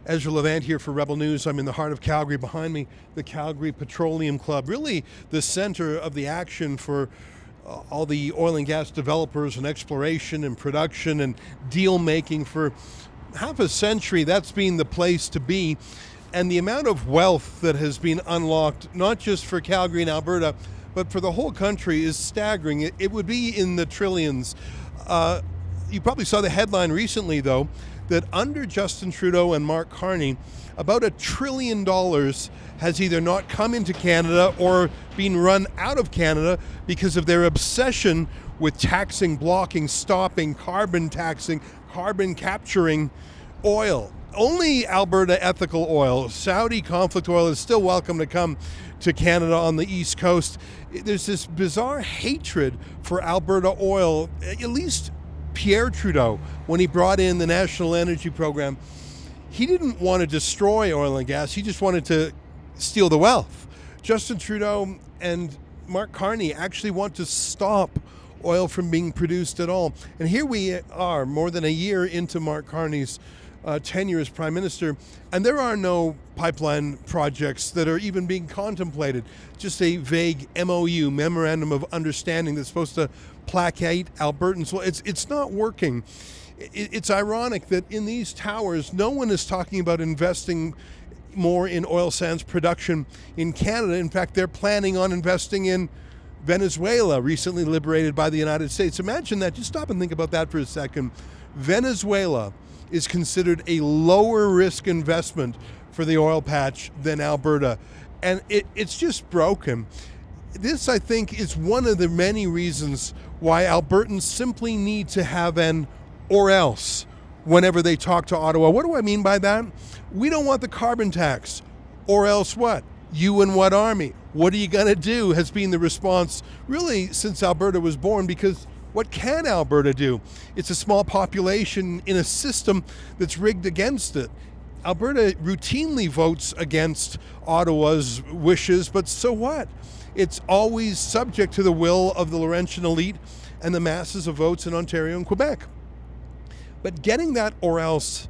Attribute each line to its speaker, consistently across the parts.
Speaker 1: Ezra Levant here for Rebel News. I'm in the heart of Calgary. Behind me, the Calgary Petroleum Club, really the center of the action for all the oil and gas developers and exploration and production and deal making. For half a century, that's been the place to be. And the amount of wealth that has been unlocked, not just for Calgary and Alberta, but for the whole country, is staggering. It would be in the trillions. You probably saw the headline recently, though, that under Justin Trudeau and Mark Carney, about $1 trillion has either not come into Canada or been run out of Canada because of their obsession with taxing, blocking, stopping, carbon taxing, carbon capturing oil. Only Alberta ethical oil, Saudi conflict oil, is still welcome to come to Canada on the East Coast. There's this bizarre hatred for Alberta oil. At least Pierre Trudeau, when he brought in the National Energy Program, he didn't want to destroy oil and gas. He just wanted to steal the wealth. Justin Trudeau and Mark Carney actually want to stop oil from being produced at all. And here we are, more than a year into Mark Carney's tenure as Prime Minister, and there are no pipeline projects that are even being contemplated. Just a vague MOU, Memorandum of Understanding, that's supposed to placate Albertans. Well, it's not working. It's ironic that in these towers, no one is talking about investing more in oil sands production in Canada. In fact, they're planning on investing in Venezuela, recently liberated by the United States. Imagine that. Just stop and think about that for a second. Venezuela is considered a lower risk investment for the oil patch than Alberta. And it's just broken. This, I think, is one of the many reasons why Albertans simply need to have an or else whenever they talk to Ottawa. What do I mean by that? We don't want the carbon tax. Or else what? You and what army? What are you going to do? Has been the response really since Alberta was born, because what can Alberta do? It's a small population in a system that's rigged against it. Alberta routinely votes against Ottawa's wishes, but so what? It's always subject to the will of the Laurentian elite and the masses of votes in Ontario and Quebec. But getting that or else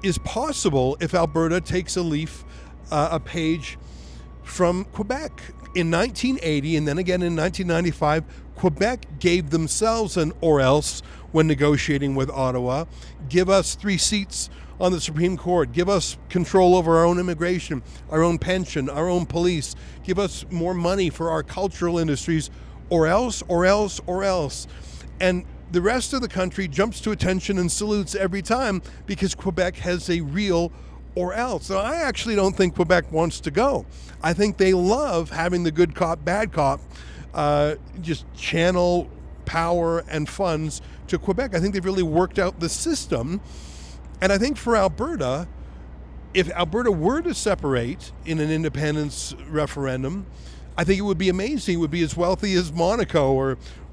Speaker 1: is possible if Alberta takes a page from Quebec. In 1980 and then again in 1995, Quebec gave themselves an or else when negotiating with Ottawa. Give us 3 seats on the Supreme Court. Give us control over our own immigration, our own pension, our own police. Give us more money for our cultural industries, or else, or else, or else. And the rest of the country jumps to attention and salutes every time because Quebec has a real or else. Now, I actually don't think Quebec wants to go. I think they love having the good cop, bad cop just channel power and funds to Quebec. I think they've really worked out the system. And I think for Alberta, if Alberta were to separate in an independence referendum, I think it would be amazing. It would be as wealthy as Monaco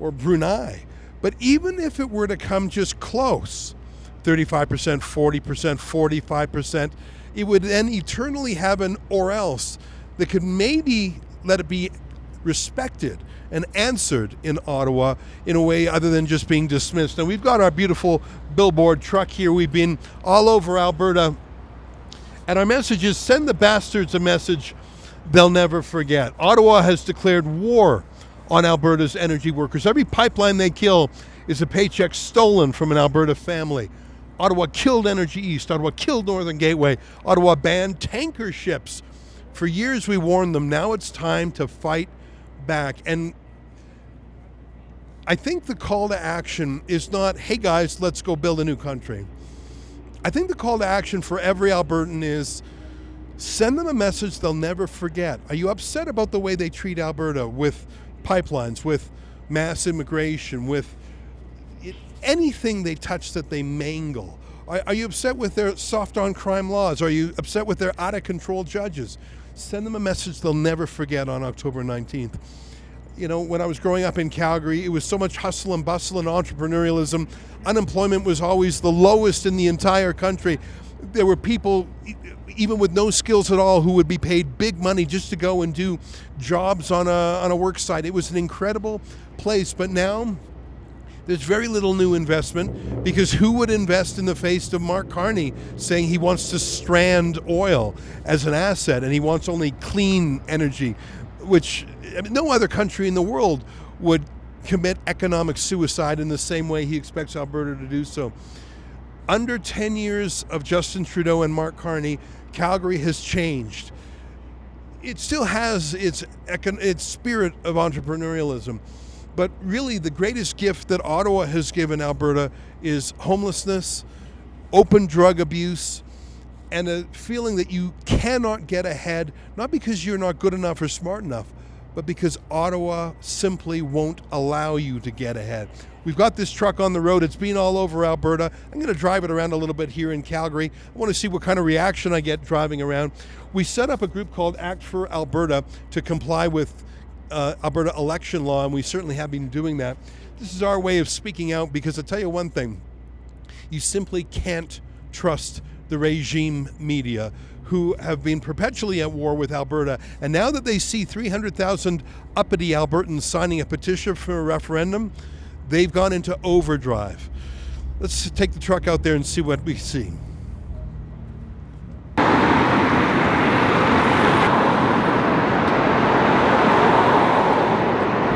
Speaker 1: or Brunei. But even if it were to come just close, 35%, 40%, 45%, it would then eternally have an or else that could maybe let it be respected and answered in Ottawa in a way other than just being dismissed. Now, we've got our beautiful billboard truck here. We've been all over Alberta. And our message is, send the bastards a message they'll never forget. Ottawa has declared war on Alberta's energy workers. Every pipeline they kill is a paycheck stolen from an Alberta family. Ottawa killed Energy East. Ottawa killed Northern Gateway. Ottawa banned tanker ships. For years we warned them. Now it's time to fight back. And I think the call to action is not, hey guys, let's go build a new country. I think the call to action for every Albertan is, send them a message they'll never forget. Are you upset about the way they treat Alberta with pipelines, with mass immigration, with anything they touch that they mangle? Are you upset with their soft on crime laws? Are you upset with their out of control judges? Send them a message they'll never forget on October 19th. You know, when I was growing up in Calgary, it was so much hustle and bustle and entrepreneurialism. Unemployment was always the lowest in the entire country. There were people, even with no skills at all, who would be paid big money just to go and do jobs on a work site. It was an incredible place. But now There's very little new investment, because who would invest in the face of Mark Carney saying he wants to strand oil as an asset and he wants only clean energy, which no other country in the world would commit economic suicide in the same way he expects Alberta to do so. Under 10 years of Justin Trudeau and Mark Carney, Calgary has changed. It still has its spirit of entrepreneurialism, but really the greatest gift that Ottawa has given Alberta is homelessness, open drug abuse, and a feeling that you cannot get ahead, not because you're not good enough or smart enough, but because Ottawa simply won't allow you to get ahead. We've got this truck on the road. It's been all over Alberta. I'm going to drive it around a little bit here in Calgary. I want to see what kind of reaction I get driving around. We set up a group called Act For Alberta to comply with Alberta election law, and we certainly have been doing that. This is our way of speaking out, because I'll tell you one thing. You simply can't trust the regime media, who have been perpetually at war with Alberta. And now that they see 300,000 uppity Albertans signing a petition for a referendum, they've gone into overdrive. Let's take the truck out there and see what we see.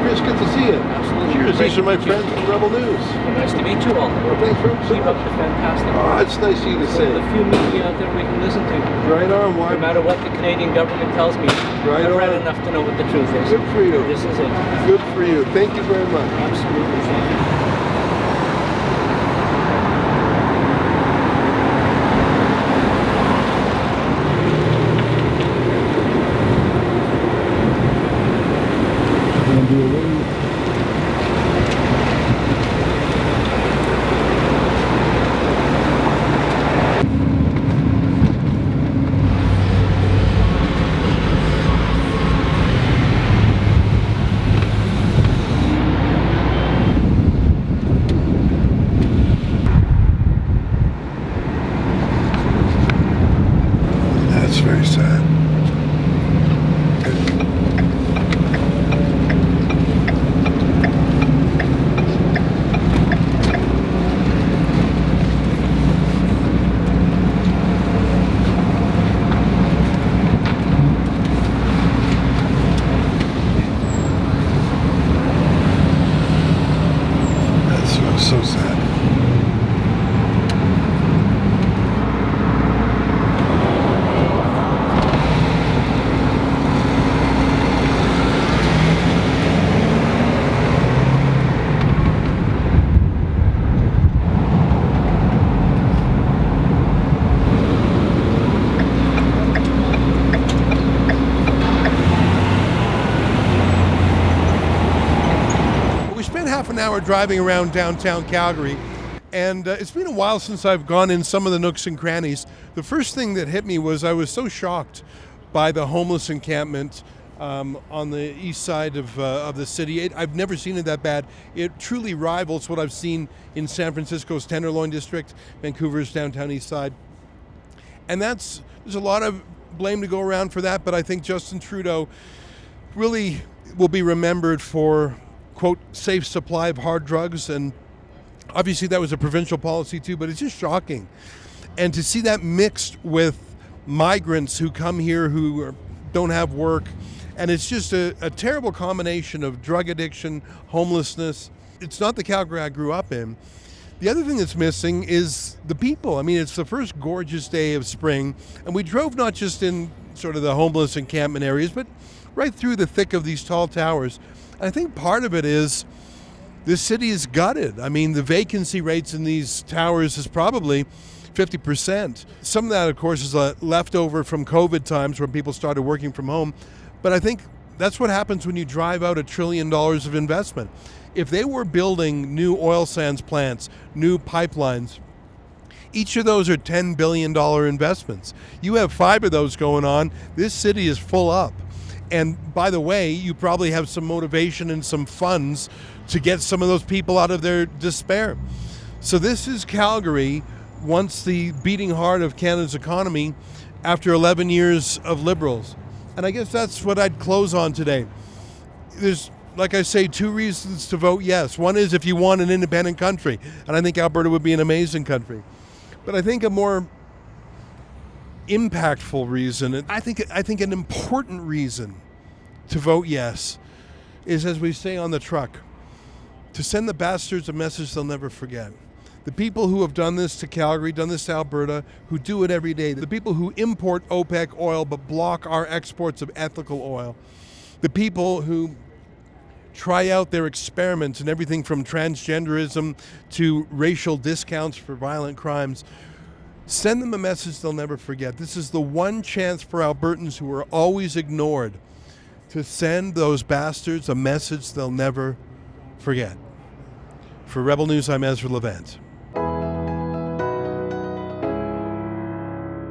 Speaker 1: Chris, good to see you.
Speaker 2: Absolutely.
Speaker 1: Cheers. These are my friends from Rebel News.
Speaker 2: Well, nice to meet you all.
Speaker 1: Well, thanks very much.
Speaker 2: Keep up the fantastic work.
Speaker 1: Oh, it's nice of you to say.
Speaker 2: The few media out there we can listen to.
Speaker 1: Right on. Why?
Speaker 2: No matter what the Canadian government tells me,
Speaker 1: Right
Speaker 2: I've read
Speaker 1: on.
Speaker 2: enough to know what the truth is.
Speaker 1: Good for you.
Speaker 2: This is it.
Speaker 1: Good for you. Thank you very much.
Speaker 2: Absolutely. Thank you.
Speaker 1: That's very sad. That's so sad. Half an hour driving around downtown Calgary, and it's been a while since I've gone in some of the nooks and crannies. The first thing that hit me was I was so shocked by the homeless encampment on the east side of the city. I've never seen it that bad. It truly rivals what I've seen in San Francisco's Tenderloin District, Vancouver's downtown east side. And there's a lot of blame to go around for that, but I think Justin Trudeau really will be remembered for, quote, safe supply of hard drugs, and obviously that was a provincial policy too, but it's just shocking. And to see that mixed with migrants who come here who don't have work, and it's just a terrible combination of drug addiction, homelessness. It's not the Calgary I grew up in. The other thing that's missing is the people. I mean, it's the first gorgeous day of spring, and we drove not just in sort of the homeless encampment areas, but right through the thick of these tall towers. I think part of it is this city is gutted. I mean, the vacancy rates in these towers is probably 50%. Some of that, of course, is a leftover from COVID times when people started working from home. But I think that's what happens when you drive out $1 trillion of investment. If they were building new oil sands plants, new pipelines, each of those are $10 billion investments. You have 5 of those going on. This city is full up. And by the way, you probably have some motivation and some funds to get some of those people out of their despair. So this is Calgary, once the beating heart of Canada's economy, after 11 years of Liberals. And I guess that's what I'd close on today. There's like I say, two reasons to vote yes. One is if you want an independent country, and I think Alberta would be an amazing country. But I think a more impactful reason, and I think an important reason to vote yes is, as we say on the truck, to send the bastards a message they'll never forget. The people who have done this to Calgary, done this to Alberta, who do it every day, the people who import OPEC oil but block our exports of ethical oil, the people who try out their experiments in everything from transgenderism to racial discounts for violent crimes, send them a message they'll never forget. This is the one chance for Albertans who are always ignored to send those bastards a message they'll never forget. For Rebel News, I'm Ezra Levant.